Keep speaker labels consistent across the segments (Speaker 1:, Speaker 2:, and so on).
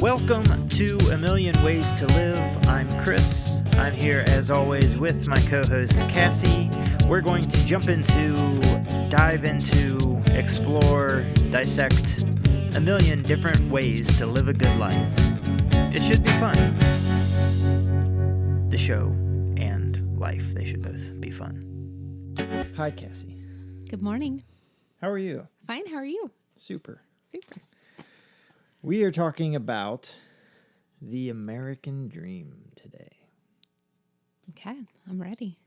Speaker 1: Welcome to A Million Ways to Live. I'm Chris. I'm here as always with my co-host Cassie. We're going to dive into, explore, dissect a million different ways to live a good life. It should be fun. The show and life, they should both be fun. Hi, Cassie.
Speaker 2: Good morning.
Speaker 1: How are you?
Speaker 2: Fine, how are you?
Speaker 1: Super.
Speaker 2: Super.
Speaker 1: We are talking about the American dream today.
Speaker 2: Okay, I'm ready.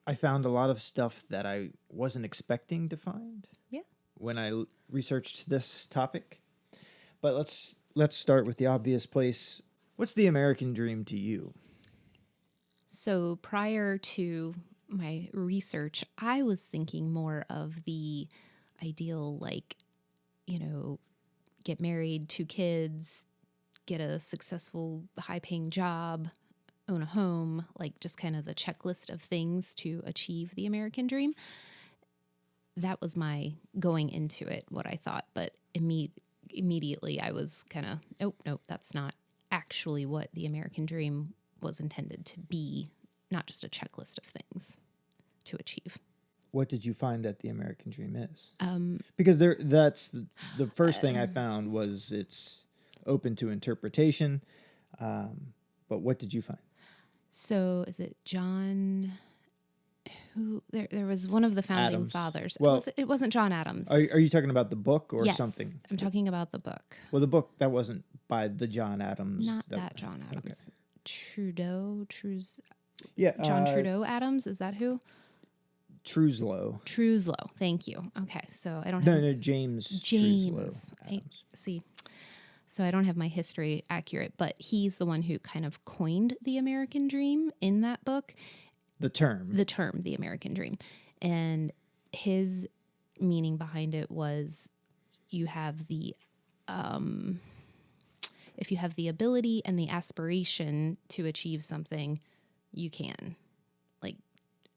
Speaker 1: I found a lot of stuff that I wasn't expecting to find.
Speaker 2: Yeah.
Speaker 1: When I researched this topic. But let's start with the obvious place. What's the American dream to you?
Speaker 2: So prior to my research, I was thinking more of the ideal, get married, 2 kids, get a successful, high-paying job, own a home, like just kind of the checklist of things to achieve the American dream. That was my going into it, what I thought. But immediately I was kind of, nope, that's not actually what the American dream was intended to be, not just a checklist of things to achieve.
Speaker 1: What did you find that the American dream is? Because that's the first thing I found was it's open to interpretation. But what did you find?
Speaker 2: So is it John? Who there was one of the founding
Speaker 1: Adams.
Speaker 2: fathers.
Speaker 1: Well,
Speaker 2: It wasn't John Adams.
Speaker 1: Are you talking about the book or
Speaker 2: Yes,
Speaker 1: something?
Speaker 2: I'm talking about the book.
Speaker 1: Well, the book that wasn't by the John Adams.
Speaker 2: Not that John Adams.
Speaker 1: Okay.
Speaker 2: Yeah, John Trudeau Adams. Is that who?
Speaker 1: Truslow.
Speaker 2: Thank you. Okay, so I don't have...
Speaker 1: No, James Truslow Adams.
Speaker 2: See. So I don't have my history accurate, but he's the one who kind of coined the American dream in that book.
Speaker 1: The term,
Speaker 2: the American dream. And his meaning behind it was you have the... if you have the ability and the aspiration to achieve something, you can. Like,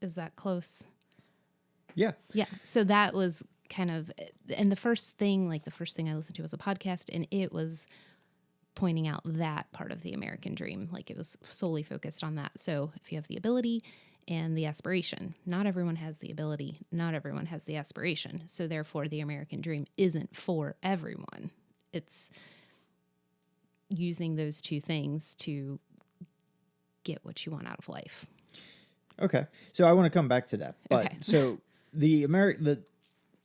Speaker 2: is that close?
Speaker 1: Yeah.
Speaker 2: Yeah. So that was kind of, and the first thing I listened to was a podcast, and it was pointing out that part of the American dream. Like, it was solely focused on that. So if you have the ability and the aspiration, not everyone has the ability, not everyone has the aspiration. So therefore, the American dream isn't for everyone. It's using those two things to get what you want out of life.
Speaker 1: Okay. So I want to come back to that. But
Speaker 2: Okay.
Speaker 1: So the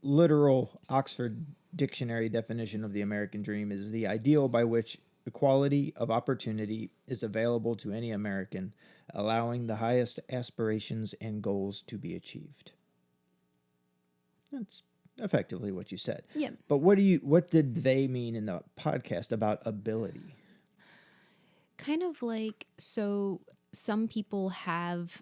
Speaker 1: literal Oxford Dictionary definition of the American dream is the ideal by which equality of opportunity is available to any American, allowing the highest aspirations and goals to be achieved. That's effectively what you said.
Speaker 2: Yeah.
Speaker 1: But what did they mean in the podcast about ability?
Speaker 2: Kind of like, so some people have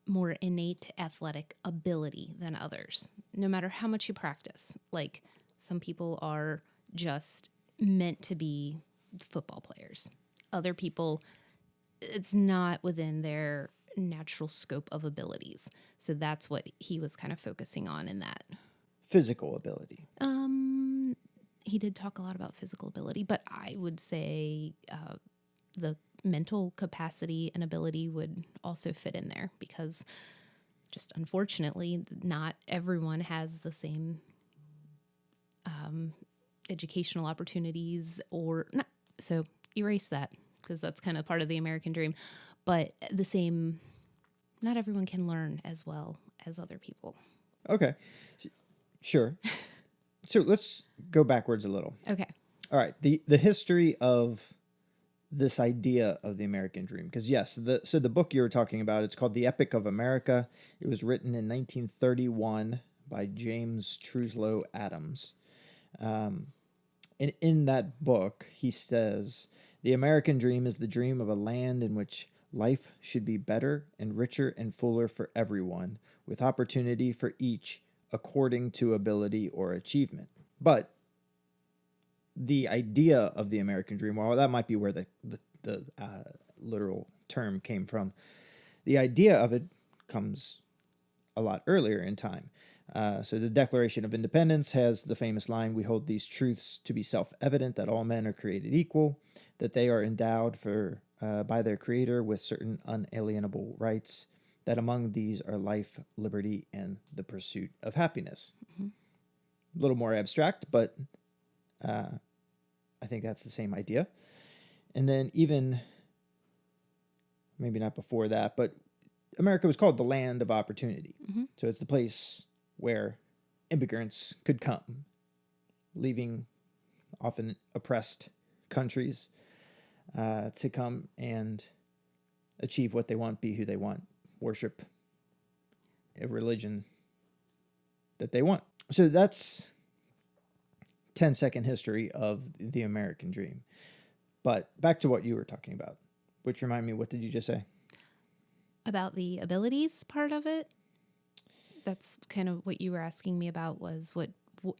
Speaker 2: more innate athletic ability than others, no matter how much you practice. Like, some people are just meant to be football players. Other people, it's not within their natural scope of abilities. So that's what he was kind of focusing on in that.
Speaker 1: Physical ability.
Speaker 2: He did talk a lot about physical ability, but I would say the mental capacity and ability would also fit in there, because just unfortunately, not everyone has the same educational opportunities, or not. So erase that, because that's kind of part of the American dream. But the same, not everyone can learn as well as other people.
Speaker 1: Okay. Sure. So let's go backwards a little.
Speaker 2: Okay.
Speaker 1: All right. The history of this idea of the American dream. Because yes, so the book you were talking about, it's called The Epic of America. It was written in 1931 by James Truslow Adams. And in that book, he says, the American dream is the dream of a land in which life should be better and richer and fuller for everyone, with opportunity for each according to ability or achievement. But the idea of the American dream, well, that might be where the literal term came from. The idea of it comes a lot earlier in time. So the Declaration of Independence has the famous line, "We hold these truths to be self-evident, that all men are created equal, that they are endowed by their Creator with certain unalienable rights, that among these are life, liberty, and the pursuit of happiness."
Speaker 2: Mm-hmm.
Speaker 1: A little more abstract, but I think that's the same idea. And then even, maybe not before that, but America was called the land of opportunity.
Speaker 2: Mm-hmm.
Speaker 1: So it's the place where immigrants could come, leaving often oppressed countries to come and achieve what they want, be who they want, worship a religion that they want. So that's 10-second history of the American dream. But back to what you were talking about, which remind me, what did you just say?
Speaker 2: About the abilities part of it. That's kind of what you were asking me about, was what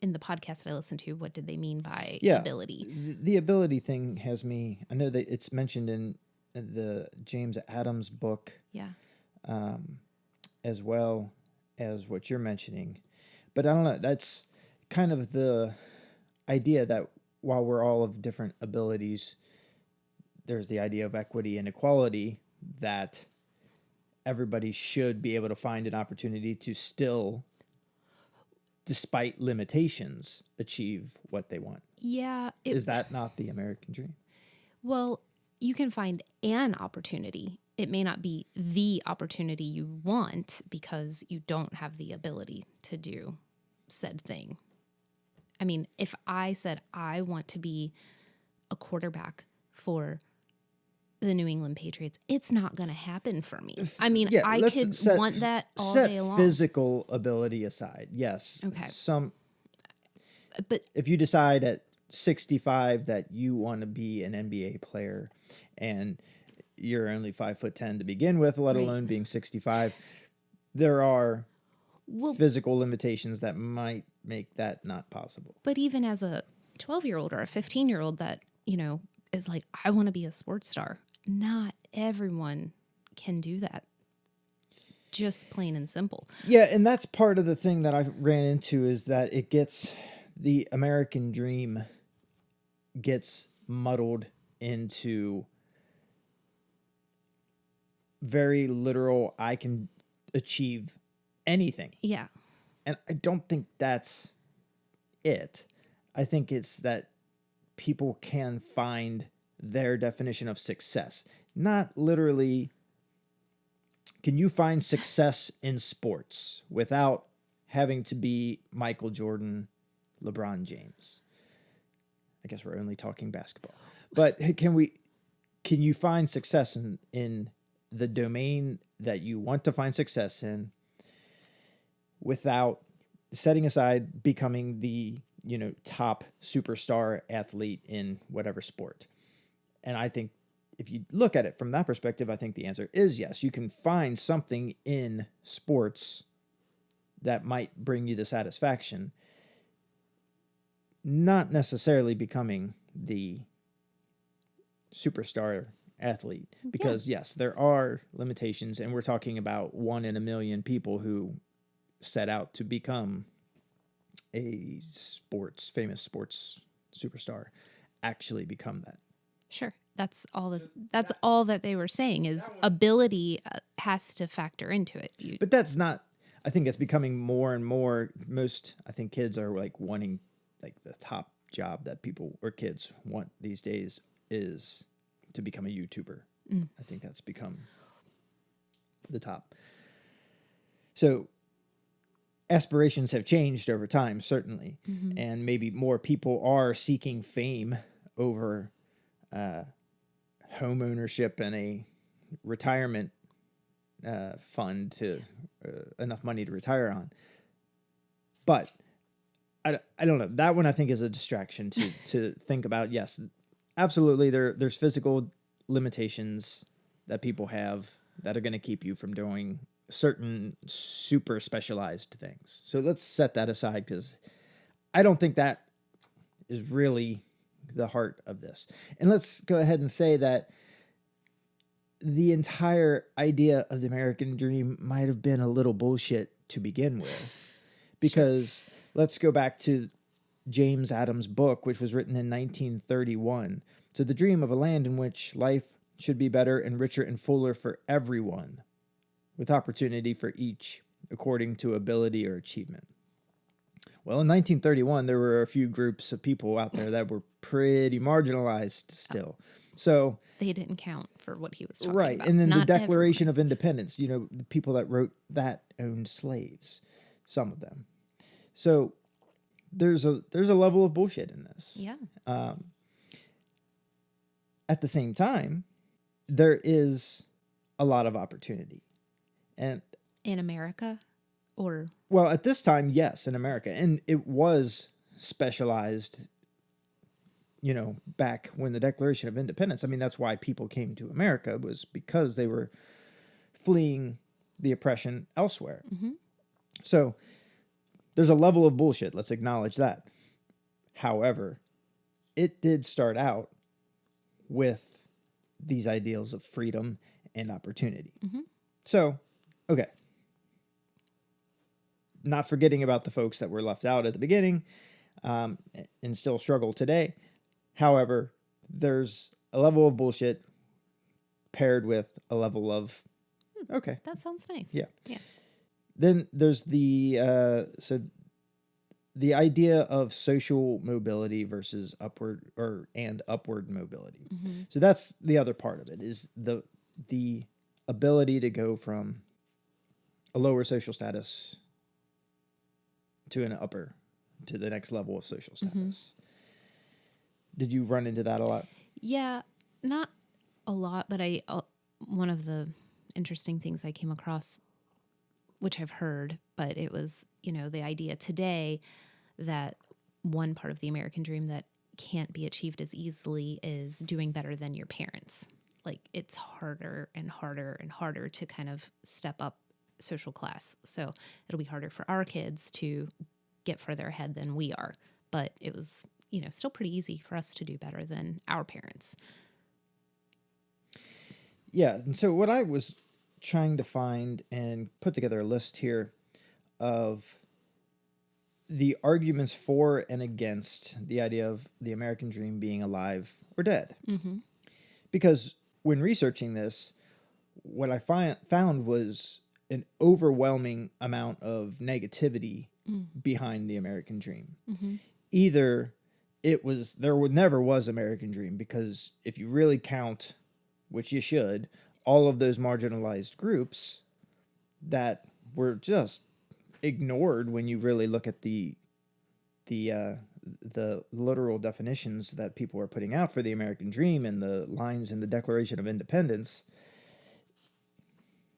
Speaker 2: in the podcast that I listened to, what did they mean by ability?
Speaker 1: The ability thing has me, I know that it's mentioned in the James Adams book, as well as what you're mentioning. But I don't know, that's kind of the idea that while we're all of different abilities, there's the idea of equity and equality, that everybody should be able to find an opportunity to still, despite limitations, achieve what they want.
Speaker 2: Yeah.
Speaker 1: Is that not the American dream?
Speaker 2: Well, you can find an opportunity. It may not be the opportunity you want because you don't have the ability to do said thing. I mean, if I said I want to be a quarterback for the New England Patriots, it's not going to happen for me. I mean, I could want that all day long.
Speaker 1: Set physical ability aside, yes.
Speaker 2: Okay.
Speaker 1: But if you decide at 65 that you want to be an NBA player and you're only 5'10" to begin with, let alone being 65, there are physical limitations that might make that not possible.
Speaker 2: But even as a 12-year-old or a 15-year-old that, is like, I want to be a sports star, not everyone can do that. Just plain and simple.
Speaker 1: Yeah, and that's part of the thing that I ran into, is that the American dream gets muddled into very literal, I can achieve anything.
Speaker 2: Yeah.
Speaker 1: And I don't think that's it. I think it's that people can find their definition of success. Not literally, can you find success in sports without having to be Michael Jordan, LeBron James? I guess we're only talking basketball. But can you find success in the domain that you want to find success in without setting aside becoming the, top superstar athlete in whatever sport? And I think if you look at it from that perspective, I think the answer is yes. You can find something in sports that might bring you the satisfaction, not necessarily becoming the superstar athlete, because yes, there are limitations, and we're talking about 1 in a million people who set out to become a famous sports superstar actually become that.
Speaker 2: Sure. That's all that they were saying, is ability has to factor into it.
Speaker 1: But that's not, I think it's becoming more and more, I think kids are like wanting, like the top job that people or kids want these days is to become a YouTuber. I think that's become the top. So aspirations have changed over time, certainly. Mm-hmm. And maybe more people are seeking fame over home ownership and a retirement fund to enough money to retire on. But I don't know. That one I think is a distraction to think about. Yes, absolutely. There's physical limitations that people have that are going to keep you from doing certain super specialized things. So let's set that aside, because I don't think that is really the heart of this. And let's go ahead and say that the entire idea of the American dream might have been a little bullshit to begin with, Because let's go back to James Adams' book, which was written in 1931. So the dream of a land in which life should be better and richer and fuller for everyone, with opportunity for each according to ability or achievement. Well, in 1931, there were a few groups of people out there that were pretty marginalized still. So
Speaker 2: they didn't count for what he was talking
Speaker 1: right,
Speaker 2: about.
Speaker 1: and then
Speaker 2: Not
Speaker 1: the Declaration
Speaker 2: everyone.
Speaker 1: of Independence. The people that wrote that owned slaves, some of them. So there's a level of bullshit in this.
Speaker 2: Yeah.
Speaker 1: At the same time, there is a lot of opportunity, and
Speaker 2: In America, or
Speaker 1: well, at this time, yes, in America, and it was specialized. Back when the Declaration of Independence, I mean, that's why people came to America, was because they were fleeing the oppression elsewhere.
Speaker 2: mm-hmm.
Speaker 1: So there's a level of bullshit. Let's acknowledge that. However, it did start out with these ideals of freedom and opportunity.
Speaker 2: Mm-hmm.
Speaker 1: So, okay. Not forgetting about the folks that were left out at the beginning and still struggle today. However, there's a level of bullshit paired with a level of, okay.
Speaker 2: That sounds nice.
Speaker 1: Yeah.
Speaker 2: Yeah.
Speaker 1: Then there's the idea of social mobility versus upward mobility.
Speaker 2: Mm-hmm.
Speaker 1: So that's the other part of it, is the ability to go from a lower social status to to the next level of social status. Mm-hmm. Did you run into that a lot?
Speaker 2: Yeah, not a lot, but one of the interesting things I came across, which I've heard, but it was, the idea today that one part of the American dream that can't be achieved as easily is doing better than your parents. Like, it's harder and harder and harder to kind of step up social class. So it'll be harder for our kids to get further ahead than we are. But it was, still pretty easy for us to do better than our parents.
Speaker 1: Yeah. And so what I was trying to find and put together a list here of the arguments for and against the idea of the American dream being alive or dead.
Speaker 2: Mm-hmm.
Speaker 1: Because when researching this, what I found was an overwhelming amount of negativity behind the American dream.
Speaker 2: Mm-hmm.
Speaker 1: Either never was American dream, because if you really count, which you should, all of those marginalized groups that were just ignored when you really look at the literal definitions that people are putting out for the American dream and the lines in the Declaration of Independence,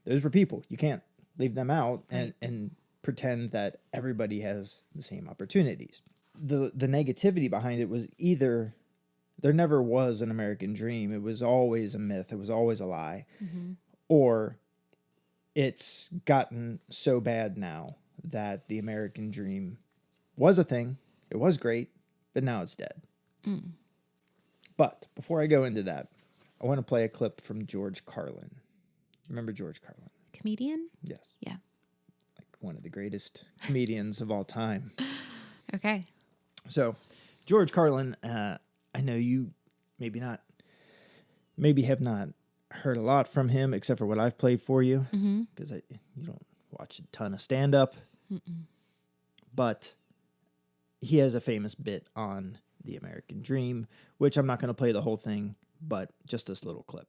Speaker 1: those were people. You can't leave them out and pretend that everybody has the same opportunities. The negativity behind it was either there never was an American dream, it was always a myth, it was always a lie,
Speaker 2: mm-hmm.
Speaker 1: or it's gotten so bad now that the American dream was a thing, it was great, but now it's dead.
Speaker 2: Mm.
Speaker 1: But before I go into that, I want to play a clip from George Carlin. Remember George Carlin?
Speaker 2: Comedian?
Speaker 1: Yes.
Speaker 2: Yeah.
Speaker 1: Like one of the greatest comedians of all time.
Speaker 2: Okay.
Speaker 1: So, George Carlin, I know you maybe have not heard a lot from him, except for what I've played for you, because you don't watch a ton of stand-up. But he has a famous bit on the American dream, which I'm not going to play the whole thing, but just this little clip.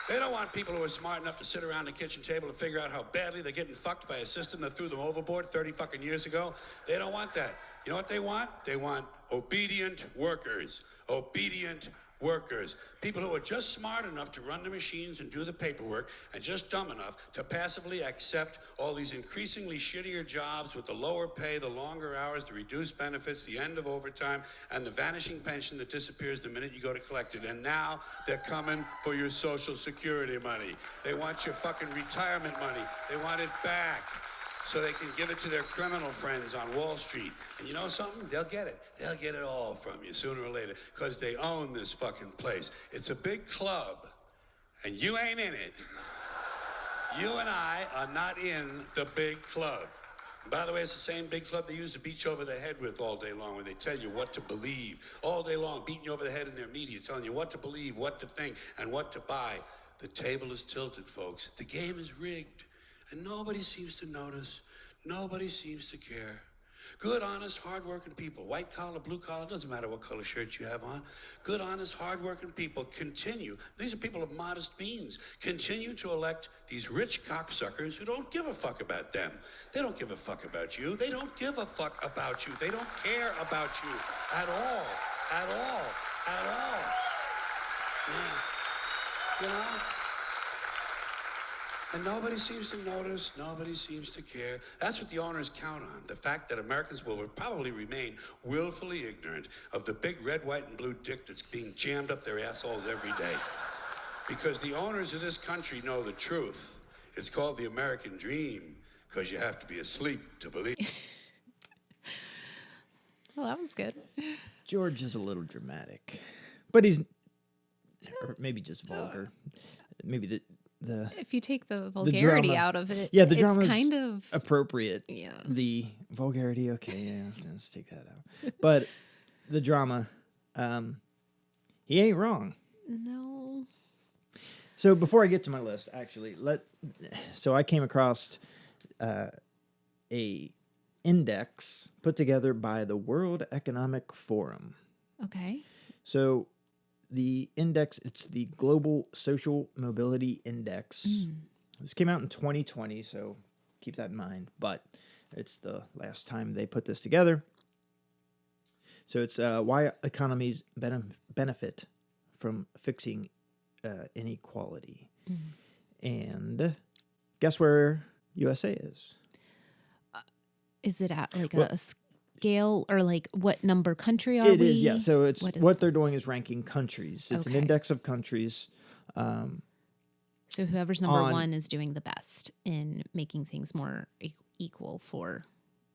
Speaker 3: They don't want people who are smart enough to sit around the kitchen table and figure out how badly they're getting fucked by a system that threw them overboard 30 fucking years ago. They don't want that. You know what they want? They want obedient workers. Obedient workers. People who are just smart enough to run the machines and do the paperwork, and just dumb enough to passively accept all these increasingly shittier jobs with the lower pay, the longer hours, the reduced benefits, the end of overtime, and the vanishing pension that disappears the minute you go to collect it. And now they're coming for your Social Security money. They want your fucking retirement money. They want it back, so they can give it to their criminal friends on Wall Street. And you know something? They'll get it. They'll get it all from you sooner or later, because they own this fucking place. It's a big club, and you ain't in it. You and I are not in the big club. And by the way, it's the same big club they used to beat you over the head with all day long when they tell you what to believe. All day long, beating you over the head in their media, telling you what to believe, what to think, and what to buy. The table is tilted, folks. The game is rigged. And nobody seems to notice. Nobody seems to care. Good, honest, hard-working people, white collar, blue collar, doesn't matter what color shirt you have on. Good, honest, hard-working people continue. These are people of modest means. Continue to elect these rich cocksuckers who don't give a fuck about them. They don't give a fuck about you. They don't give a fuck about you. They don't care about you at all. At all. At all. Yeah. You know? And nobody seems to notice, nobody seems to care. That's what the owners count on, the fact that Americans will probably remain willfully ignorant of the big red, white, and blue dick that's being jammed up their assholes every day. Because the owners of this country know the truth. It's called the American dream, because you have to be asleep to believe.
Speaker 2: Well, that was good.
Speaker 1: George is a little dramatic, but he's or maybe just vulgar. Maybe the
Speaker 2: if you take the vulgarity
Speaker 1: drama
Speaker 2: out of it,
Speaker 1: yeah, the
Speaker 2: it's
Speaker 1: drama's
Speaker 2: kind of
Speaker 1: appropriate.
Speaker 2: Yeah.
Speaker 1: The vulgarity, okay, yeah, let's take that out. But the drama, he ain't wrong.
Speaker 2: No.
Speaker 1: So before I get to my list, actually, so I came across a index put together by the World Economic Forum.
Speaker 2: Okay.
Speaker 1: So the index, it's the Global Social Mobility Index. This came out in 2020, so keep that in mind. But it's the last time they put this together. So it's why economies benefit from fixing inequality. And guess where USA is?
Speaker 2: Is it at like a scale or like what number country are we?
Speaker 1: It is, yeah. So it's what they're doing is ranking countries. It's an index of countries.
Speaker 2: So whoever's number one is doing the best in making things more equal for.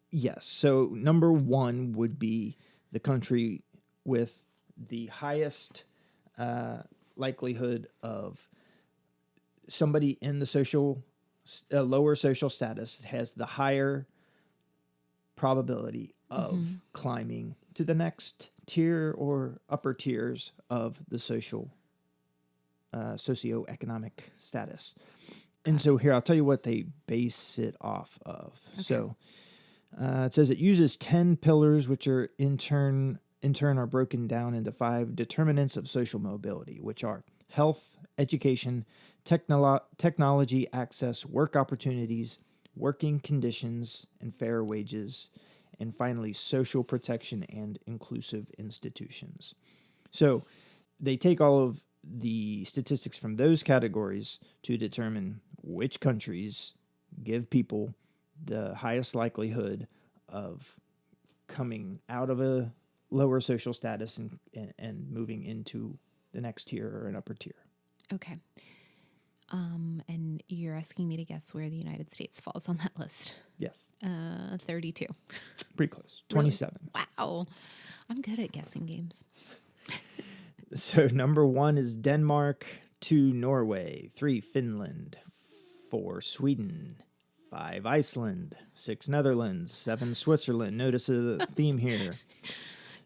Speaker 1: Yes. So number one would be the country with the highest likelihood of somebody in the lower social status has the higher probability of climbing to the next tier or upper tiers of the socioeconomic status. And so here, I'll tell you what they base it off of. Okay. So it says it uses 10 pillars, which are in turn are broken down into 5 determinants of social mobility, which are health, education, technology access, work opportunities, working conditions, and fair wages, and finally, social protection and inclusive institutions. So they take all of the statistics from those categories to determine which countries give people the highest likelihood of coming out of a lower social status and moving into the next tier or an upper tier.
Speaker 2: Okay. And you're asking me to guess where the United States falls on that list.
Speaker 1: Yes.
Speaker 2: 32.
Speaker 1: Pretty close. 27.
Speaker 2: Really? Wow. I'm good at guessing games.
Speaker 1: So number 1 is Denmark, 2 Norway, 3 Finland, 4 Sweden, 5 Iceland, 6 Netherlands, 7 Switzerland. Notice a theme here.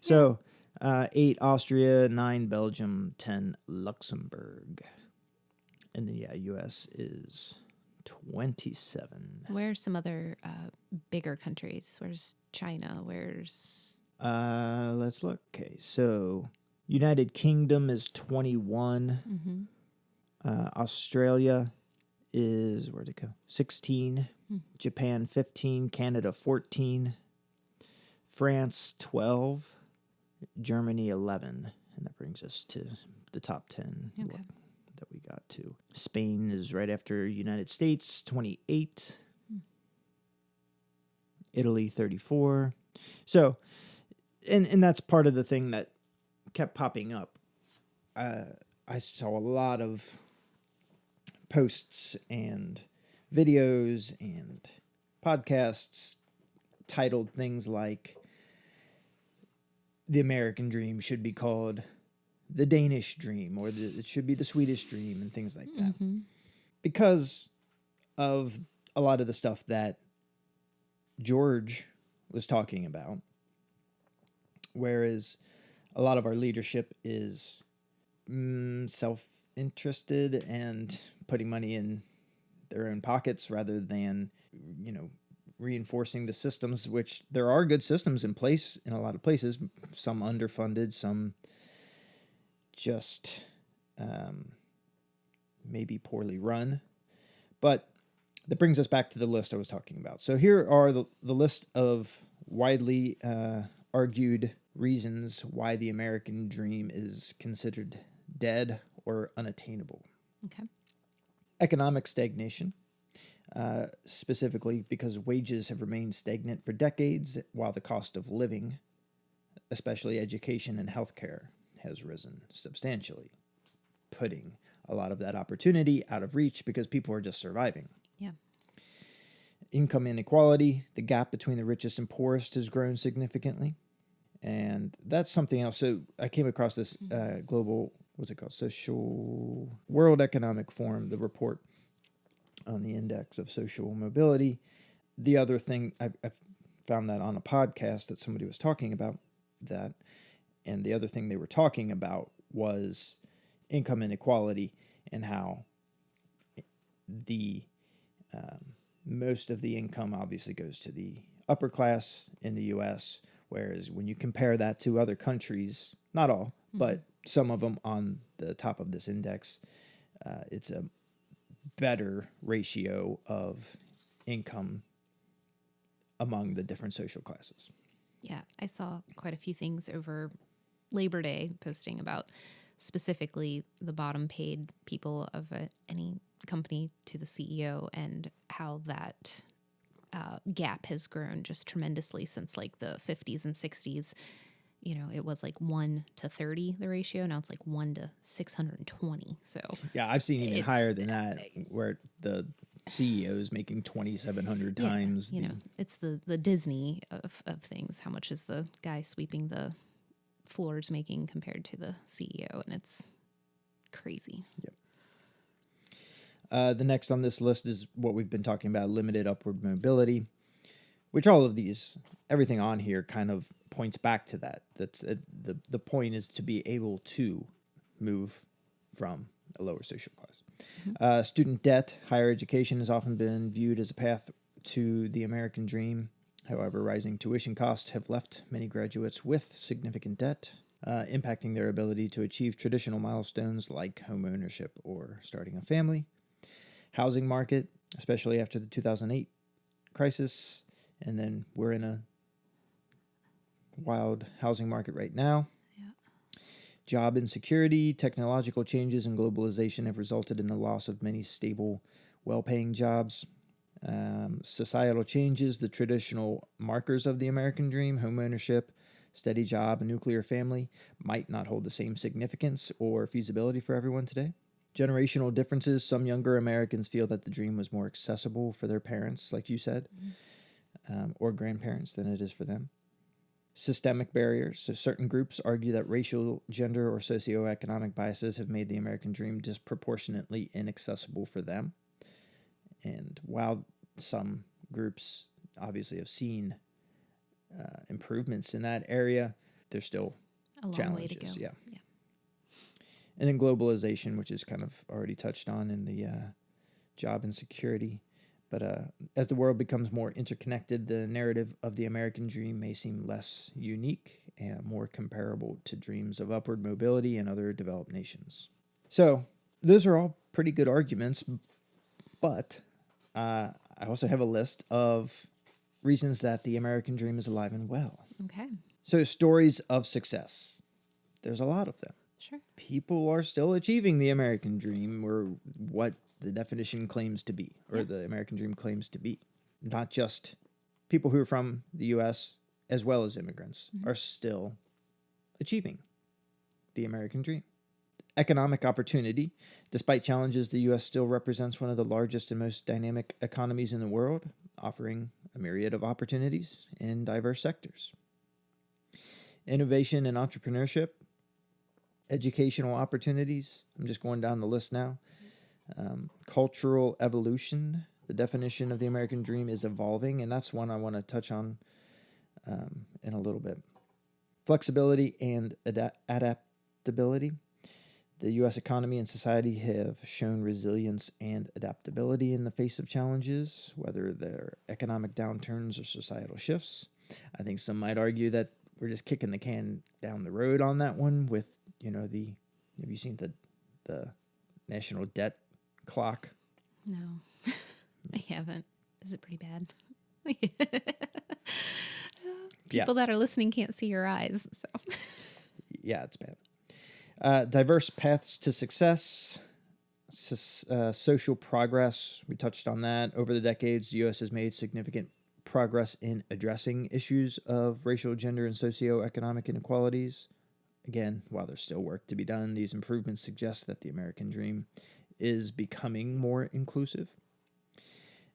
Speaker 1: So 8 Austria, 9 Belgium, 10 Luxembourg. And then, U.S. is 27.
Speaker 2: Where are some other bigger countries? Where's China? Where's...
Speaker 1: Let's look. Okay, so United Kingdom is 21. Australia is, where'd it go? 16. Japan, 15. Canada, 14. France, 12. Germany, 11. And that brings us to the top 10.
Speaker 2: Okay.
Speaker 1: That we got to. Spain is right after United States, 28. Italy, 34. So, and that's part of the thing that kept popping up. I saw a lot of posts and videos and podcasts titled things like "The American Dream should be called the Danish Dream," or it should be the Swedish Dream, and things like that. Because of a lot of the stuff that George was talking about, whereas a lot of our leadership is self-interested and putting money in their own pockets rather than, reinforcing the systems, which there are good systems in place in a lot of places, some underfunded, some just maybe poorly run. But that brings us back to the list I was talking about. So here are the list of widely argued reasons why the American dream is considered dead or unattainable.
Speaker 2: Okay.
Speaker 1: Economic stagnation, specifically because wages have remained stagnant for decades, while the cost of living, especially education and healthcare, has risen substantially, putting a lot of that opportunity out of reach because people are just surviving.
Speaker 2: Yeah.
Speaker 1: Income inequality, the gap between the richest and poorest has grown significantly. And that's something else. So I came across this global, what's it called? World Economic Forum, the report on the index of social mobility. The other thing, I found that on a podcast that somebody was talking about that. And the other thing they were talking about was income inequality and how the most of the income obviously goes to the upper class in the U.S., whereas when you compare that to other countries, not all, but some of them on the top of this index, it's a better ratio of income among the different social classes.
Speaker 2: Yeah, I saw quite a few things over Labor Day posting about specifically the bottom paid people of any company to the CEO and how that gap has grown just tremendously since like the 50s and 60s. It was like 1 to 30, the ratio. Now it's like 1 to 620. So
Speaker 1: yeah, I've seen even higher than that, where the CEO is making 2,700 times.
Speaker 2: It's the Disney of things. How much is the guy sweeping the floors making compared to the CEO? And it's crazy.
Speaker 1: Yep. The next on this list is what we've been talking about, limited upward mobility, which all of these, everything on here kind of points back to that. That's the point is to be able to move from a lower social class. Student debt, higher education has often been viewed as a path to the American dream. However, rising tuition costs have left many graduates with significant debt, impacting their ability to achieve traditional milestones like home ownership or starting a family. Housing market, especially after the 2008 crisis, and then we're in a wild housing market right now.
Speaker 2: Yeah.
Speaker 1: Job insecurity, technological changes, and globalization have resulted in the loss of many stable, well-paying jobs. Societal changes, the traditional markers of the American dream, home ownership, steady job, a nuclear family, might not hold the same significance or feasibility for everyone today. Generational differences, some younger Americans feel that the dream was more accessible for their parents, like you said, or grandparents than it is for them. Systemic barriers, so certain groups argue that racial, gender, or socioeconomic biases have made the American dream disproportionately inaccessible for them. And while some groups obviously have seen improvements in that area, there's still
Speaker 2: A long
Speaker 1: challenges.
Speaker 2: way to go.
Speaker 1: Yeah. And then globalization, which is kind of already touched on in the job insecurity. But as the world becomes more interconnected, the narrative of the American dream may seem less unique and more comparable to dreams of upward mobility in other developed nations. So those are all pretty good arguments, but I also have a list of reasons that the American dream is alive and well.
Speaker 2: Okay.
Speaker 1: So stories of success. There's a lot of them.
Speaker 2: Sure.
Speaker 1: People are still achieving the American dream, or what the definition claims to be, or the American dream claims to be. Not just people who are from the U.S. as well as immigrants are still achieving the American dream. Economic opportunity. Despite challenges, the U.S. still represents one of the largest and most dynamic economies in the world, offering a myriad of opportunities in diverse sectors. Innovation and entrepreneurship. Educational opportunities. I'm just going down the list now. Cultural evolution. The definition of the American dream is evolving, and that's one I want to touch on in a little bit. Flexibility and adaptability. The U.S. economy and society have shown resilience and adaptability in the face of challenges, whether they're economic downturns or societal shifts. I think some might argue that we're just kicking the can down the road on that one with, have you seen the national debt clock?
Speaker 2: No, I haven't. Is it pretty bad? People that are listening can't see your eyes, so.
Speaker 1: Yeah, it's bad. Diverse paths to success, social progress. We touched on that. Over the decades, the U.S. has made significant progress in addressing issues of racial, gender, and socioeconomic inequalities. Again, while there's still work to be done, these improvements suggest that the American dream is becoming more inclusive.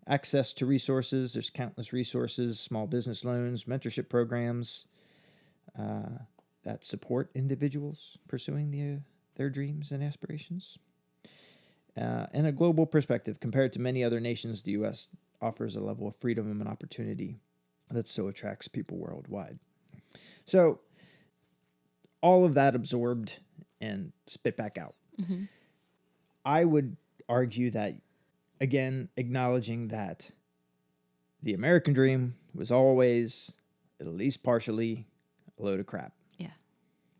Speaker 1: Access to resources. There's countless resources, small business loans, mentorship programs that support individuals pursuing their dreams and aspirations. And a global perspective. Compared to many other nations, the U.S. offers a level of freedom and opportunity that so attracts people worldwide. So, all of that absorbed and spit back out.
Speaker 2: Mm-hmm.
Speaker 1: I would argue that, again, acknowledging that the American dream was always, at least partially, a load of crap.
Speaker 2: Yeah.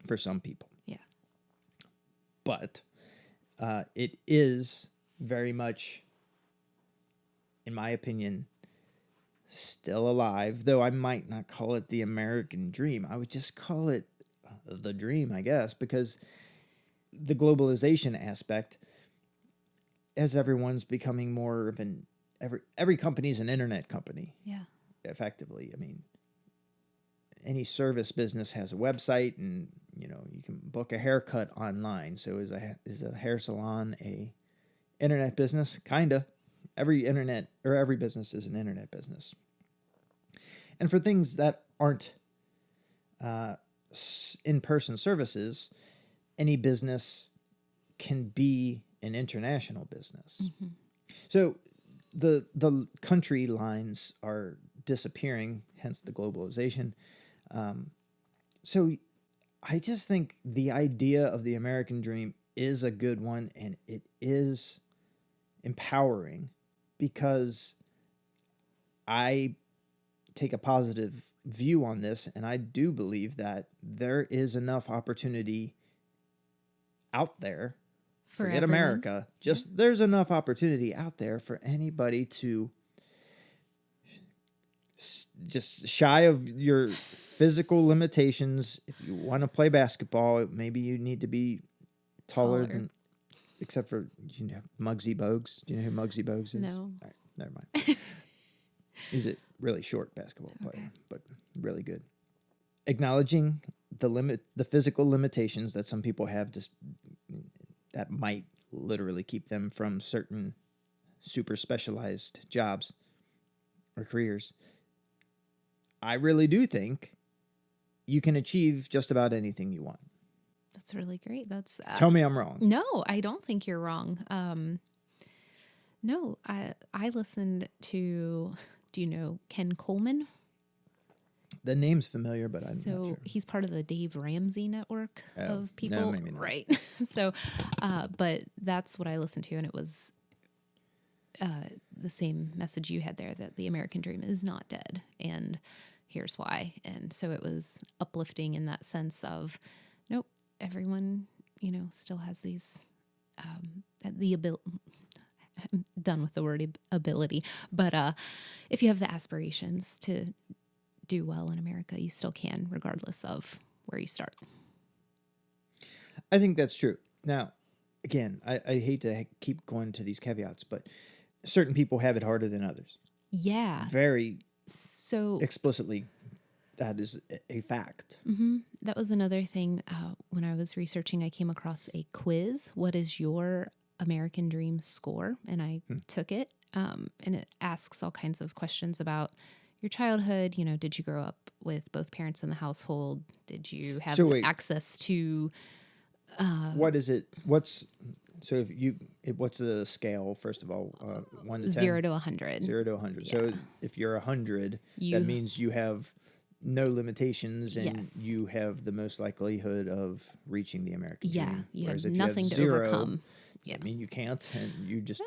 Speaker 1: For some people.
Speaker 2: Yeah.
Speaker 1: But it is very much, in my opinion, still alive, though I might not call it the American dream. I would just call it the dream, I guess, because the globalization aspect, as everyone's becoming more of every company's an internet company.
Speaker 2: Yeah.
Speaker 1: Effectively. I mean, any service business has a website, and you can book a haircut online. So is a hair salon a internet business? Kinda. Every business is an internet business. And for things that aren't in-person services, any business can be an international business.
Speaker 2: Mm-hmm.
Speaker 1: So the country lines are disappearing, hence the globalization. So I just think the idea of the American dream is a good one, and it is empowering because I take a positive view on this, and I do believe that there is enough opportunity out there. Forget
Speaker 2: everyone.
Speaker 1: America. There's enough opportunity out there for anybody to just shy of your physical limitations. If you want to play basketball, maybe you need to be taller than, except for Muggsy Bogues. Do you know who Muggsy Bogues is?
Speaker 2: No.
Speaker 1: All right, never mind. He's a really short basketball player, but really good. Acknowledging the physical limitations that some people have, that might literally keep them from certain super specialized jobs or careers. I really do think you can achieve just about anything you want.
Speaker 2: That's really great. That's
Speaker 1: Tell me I'm wrong.
Speaker 2: No, I don't think you're wrong. No, I listened to. Do you know Ken Coleman?
Speaker 1: The name's familiar, but I'm not sure.
Speaker 2: So he's part of the Dave Ramsey network of people,
Speaker 1: no, maybe not.
Speaker 2: Right? So, but that's what I listened to, and it was the same message you had there, that the American dream is not dead, and here's why. And so it was uplifting in that sense of, nope, everyone, still has these the ability. I'm done with the word ability, but if you have the aspirations to do well in America, you still can, regardless of where you start.
Speaker 1: I think that's true. Now, again, I hate to keep going to these caveats, but certain people have it harder than others.
Speaker 2: Yeah.
Speaker 1: Very
Speaker 2: so
Speaker 1: explicitly, that is a fact.
Speaker 2: Mm-hmm. That was another thing. When I was researching, I came across a quiz. What is your American Dream score? And I took it, and it asks all kinds of questions about your childhood. Did you grow up with both parents in the household? Did you have access to...
Speaker 1: what is it? So what's the scale, first of all? 1 to 10?
Speaker 2: 0 to 100.
Speaker 1: 0 to 100.
Speaker 2: Yeah.
Speaker 1: So if you're 100, that means you have no limitations and
Speaker 2: Yes.
Speaker 1: you have the most likelihood of reaching the American
Speaker 2: Yeah,
Speaker 1: dream.
Speaker 2: you
Speaker 1: Whereas
Speaker 2: had
Speaker 1: if
Speaker 2: nothing
Speaker 1: you have
Speaker 2: to
Speaker 1: 0,
Speaker 2: overcome.
Speaker 1: does that mean you can't and you just...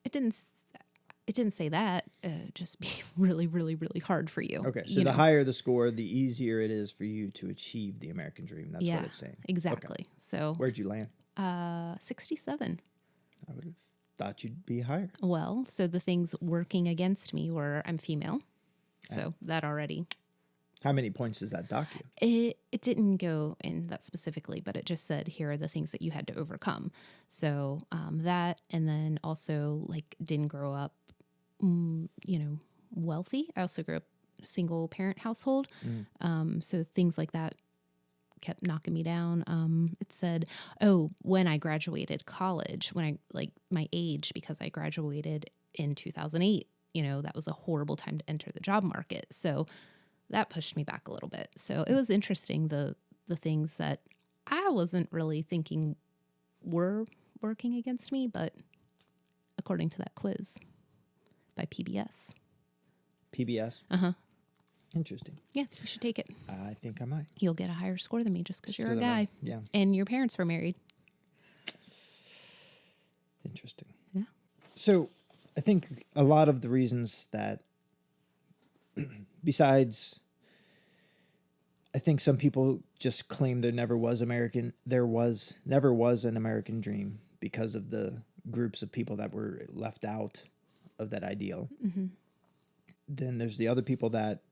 Speaker 2: It didn't say that. Just be really, really, really hard for you.
Speaker 1: Okay, so the higher the score, the easier it is for you to achieve the American dream. That's what it's saying.
Speaker 2: Exactly.
Speaker 1: Okay.
Speaker 2: So
Speaker 1: Where'd you land?
Speaker 2: 67.
Speaker 1: I would have thought you'd be higher.
Speaker 2: Well, so the things working against me were I'm female. So that already...
Speaker 1: How many points does that dock you?
Speaker 2: It didn't go in that specifically, but it just said, here are the things that you had to overcome. So that, and then also like didn't grow up, wealthy. I also grew up in a single parent household. So things like that kept knocking me down. It said, when I graduated college, my age, because I graduated in 2008, that was a horrible time to enter the job market. So that pushed me back a little bit. So it was interesting, the things that I wasn't really thinking were working against me, but according to that quiz by PBS.
Speaker 1: PBS?
Speaker 2: Uh-huh.
Speaker 1: Interesting.
Speaker 2: Yeah, you should take it.
Speaker 1: I think I might.
Speaker 2: You'll get a higher score than me just because you're a
Speaker 1: Because
Speaker 2: guy.
Speaker 1: Yeah.
Speaker 2: And your parents were married.
Speaker 1: Interesting.
Speaker 2: Yeah.
Speaker 1: So I think a lot of the reasons that besides, I think some people just claim there never was never was an American dream because of the groups of people that were left out of that ideal.
Speaker 2: Mm-hmm.
Speaker 1: Then there's the other people that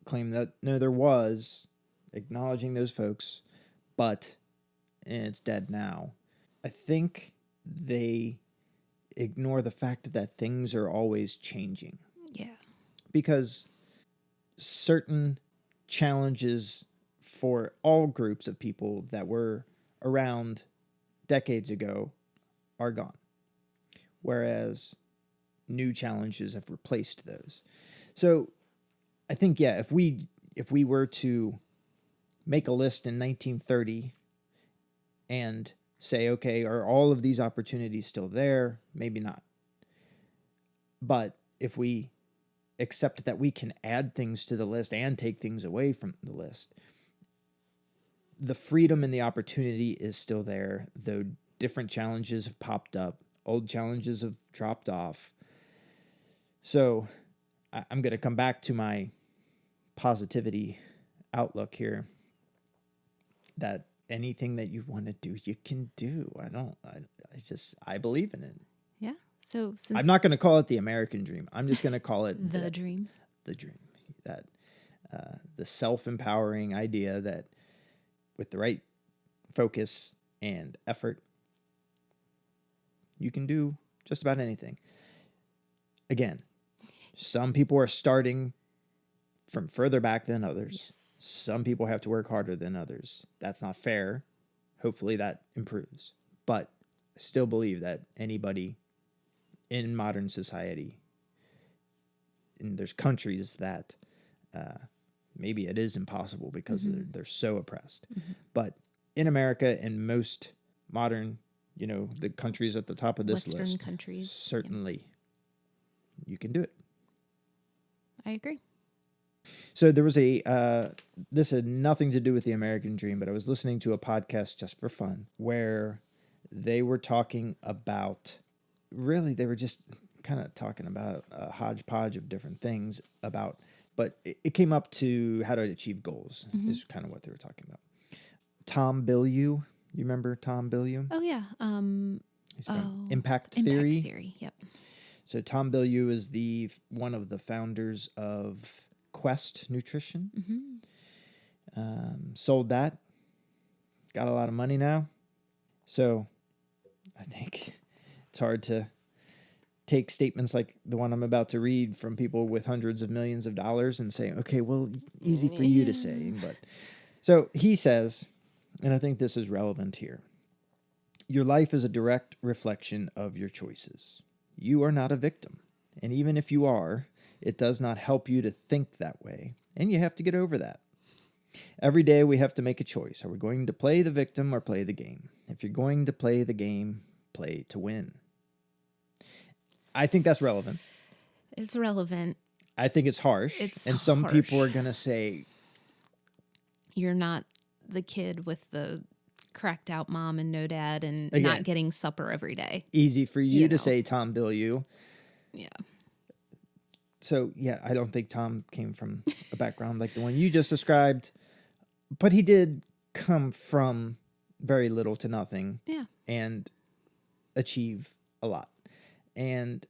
Speaker 1: claim that no, there was, acknowledging those folks, but it's dead now. I think they ignore the fact that things are always changing.
Speaker 2: Yeah.
Speaker 1: Because certain challenges for all groups of people that were around decades ago are gone, whereas new challenges have replaced those. So I think, if we were to make a list in 1930 and say, okay, are all of these opportunities still there? Maybe not. But if we accept that we can add things to the list and take things away from the list, the freedom and the opportunity is still there, though different challenges have popped up, old challenges have dropped off. So I'm going to come back to my positivity outlook here, that anything that you want to do, you can do. I believe in it.
Speaker 2: Yeah. So since
Speaker 1: I'm not going to call it the American dream. I'm just going to call it
Speaker 2: the dream.
Speaker 1: The dream. That the self-empowering idea that with the right focus and effort, you can do just about anything. Again, some people are starting from further back than others.
Speaker 2: Yes.
Speaker 1: Some people have to work harder than others. That's not fair. Hopefully that improves. But I still believe that anybody in modern society, and there's countries that maybe it is impossible because they're so oppressed. Mm-hmm. But in America and most modern, the countries at the top of this
Speaker 2: Western
Speaker 1: list,
Speaker 2: countries,
Speaker 1: certainly you can do it.
Speaker 2: I agree.
Speaker 1: So there was this had nothing to do with the American dream, but I was listening to a podcast just for fun where they were talking about, they were just kind of talking about a hodgepodge of different things but it came up to how to achieve goals is kind of what they were talking about. Tom Bilyeu, you remember Tom Bilyeu?
Speaker 2: Oh yeah.
Speaker 1: He's from Impact Theory.
Speaker 2: Impact Theory, yep.
Speaker 1: So Tom Bilyeu is one of the founders of Quest Nutrition. Mm-hmm. Sold that. Got a lot of money now. So I think it's hard to take statements like the one I'm about to read from people with hundreds of millions of dollars and say, okay, well, easy for you to say. But so he says, and I think this is relevant here, your life is a direct reflection of your choices. You are not a victim. And even if you are, it does not help you to think that way. And you have to get over that. Every day we have to make a choice. Are we going to play the victim or play the game? If you're going to play the game, play to win. I think that's relevant.
Speaker 2: It's relevant.
Speaker 1: I think it's harsh.
Speaker 2: It's
Speaker 1: some
Speaker 2: harsh.
Speaker 1: people are going to say,
Speaker 2: you're not the kid with the cracked out mom and no dad and
Speaker 1: Again,
Speaker 2: not getting supper every day.
Speaker 1: easy for you to
Speaker 2: know.
Speaker 1: say Tom Bilyeu.
Speaker 2: Yeah.
Speaker 1: So, yeah, I don't think Tom came from a background like the one you just described, but he did come from very little to nothing.
Speaker 2: Yeah.
Speaker 1: And achieve a lot. And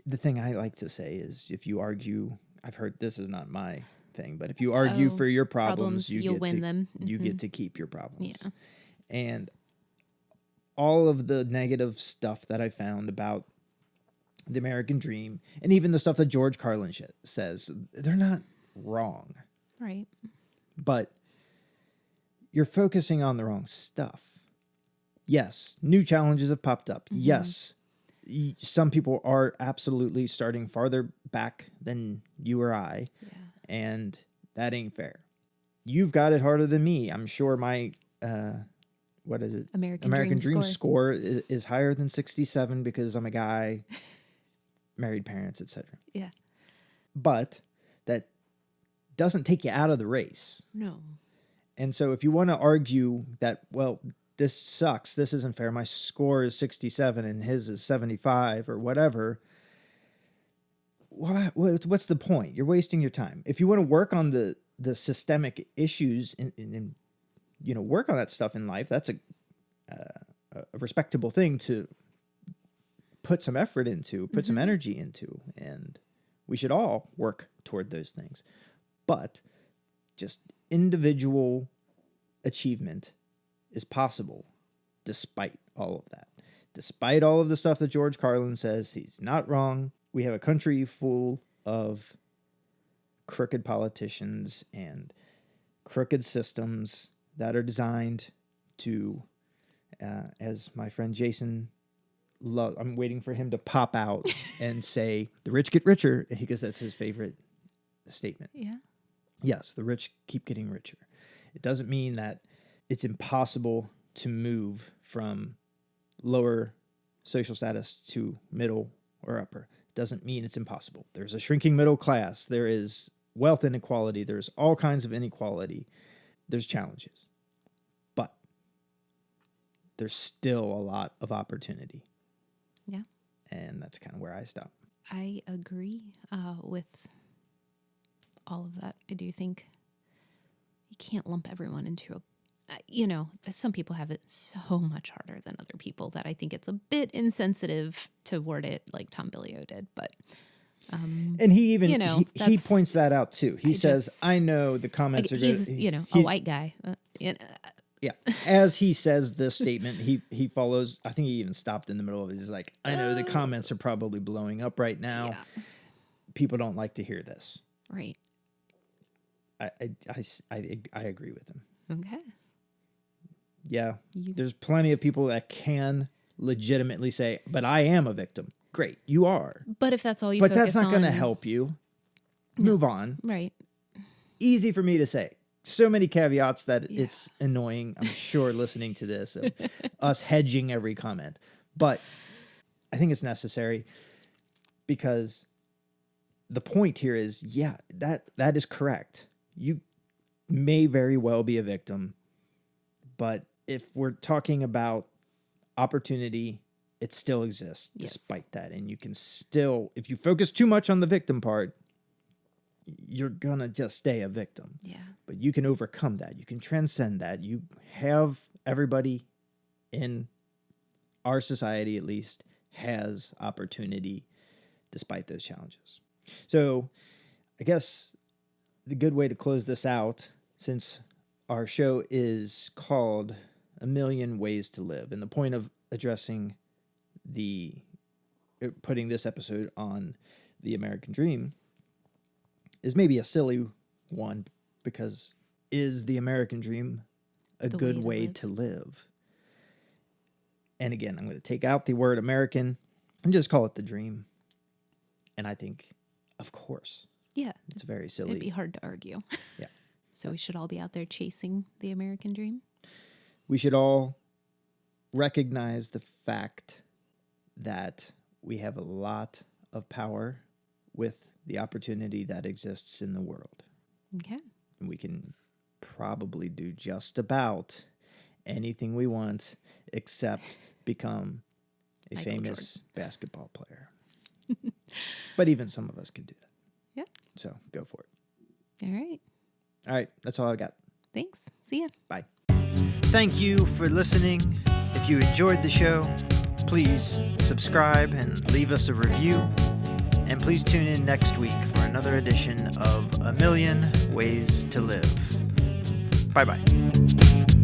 Speaker 1: the thing I like to say is if you argue, I've heard this is not my thing, but if you argue for your problems
Speaker 2: you'll win them.
Speaker 1: You get to keep your problems.
Speaker 2: Yeah.
Speaker 1: And all of the negative stuff that I found about the American dream, and even the stuff that George Carlin says, they're not wrong.
Speaker 2: Right.
Speaker 1: But you're focusing on the wrong stuff. Yes, new challenges have popped up.
Speaker 2: Mm-hmm.
Speaker 1: Yes, some people are absolutely starting farther back than you or I, and that ain't fair. You've got it harder than me. I'm sure my, what is it?
Speaker 2: American Dream
Speaker 1: score is higher than 67 because I'm a guy, married parents, etc.
Speaker 2: Yeah.
Speaker 1: But that doesn't take you out of the race.
Speaker 2: No.
Speaker 1: And so if you want to argue that, well, this sucks, this isn't fair, my score is 67 and his is 75 or whatever, what's the point? You're wasting your time. If you want to work on the systemic issues and work on that stuff in life, that's a respectable thing to put some effort into, put some energy into, and we should all work toward those things. But just individual achievement is possible despite all of that. Despite all of the stuff that George Carlin says, he's not wrong. We have a country full of crooked politicians and crooked systems that are designed to, as my friend Jason, I'm waiting for him to pop out and say, the rich get richer, because that's his favorite statement.
Speaker 2: Yeah.
Speaker 1: Yes, the rich keep getting richer. It doesn't mean that it's impossible to move from lower social status to middle or upper. It doesn't mean it's impossible. There's a shrinking middle class. There is wealth inequality. There's all kinds of inequality. There's challenges. But there's still a lot of opportunity.
Speaker 2: Yeah.
Speaker 1: And that's kind of where I stop.
Speaker 2: I agree with all of that. I do think you can't lump everyone into some people have it so much harder than other people that I think it's a bit insensitive to word it like Tom Bilyeu did. But
Speaker 1: and he even he points that out too. He says, "I know the comments are good."
Speaker 2: He's a white guy.
Speaker 1: Yeah, as he says this statement, he follows. I think he even stopped in the middle of it. He's like, "I know the comments are probably blowing up right now.
Speaker 2: Yeah.
Speaker 1: People don't like to hear this."
Speaker 2: Right.
Speaker 1: I agree with him.
Speaker 2: Okay.
Speaker 1: Yeah, there's plenty of people that can legitimately say, "But I am a victim." Great, you are.
Speaker 2: But if that's all you
Speaker 1: but
Speaker 2: focus
Speaker 1: that's not going to
Speaker 2: on-
Speaker 1: help you. Move on.
Speaker 2: Right.
Speaker 1: Easy for me to say. So many caveats that it's annoying, I'm sure, listening to this, of us hedging every comment. But I think it's necessary because the point here is, that is correct. You may very well be a victim, but if we're talking about opportunity, it still exists despite that. And you can still, if you focus too much on the victim part, you're going to just stay a victim.
Speaker 2: Yeah.
Speaker 1: But you can overcome that. You can transcend that. You have everybody in our society, at least, has opportunity despite those challenges. So I guess the good way to close this out, since our show is called A Million Ways to Live, and the point of addressing putting this episode on the American Dream is maybe a silly one, because is the American Dream a good way to live? And again, I'm going to take out the word American and just call it the dream. And I think, of course,
Speaker 2: Yeah.
Speaker 1: it's very silly.
Speaker 2: It'd be hard to argue.
Speaker 1: Yeah.
Speaker 2: So we should all be out there chasing the American dream.
Speaker 1: We should all recognize the fact that we have a lot of power with the opportunity that exists in the world.
Speaker 2: Okay.
Speaker 1: And we can probably do just about anything we want except become a
Speaker 2: Michael
Speaker 1: famous basketball player. But even some of us can do that.
Speaker 2: Yeah.
Speaker 1: So go for it.
Speaker 2: All right.
Speaker 1: All right. That's all I've got.
Speaker 2: Thanks. See ya.
Speaker 1: Bye. Thank you for listening. If you enjoyed the show, please subscribe and leave us a review. And please tune in next week for another edition of A Million Ways to Live. Bye-bye.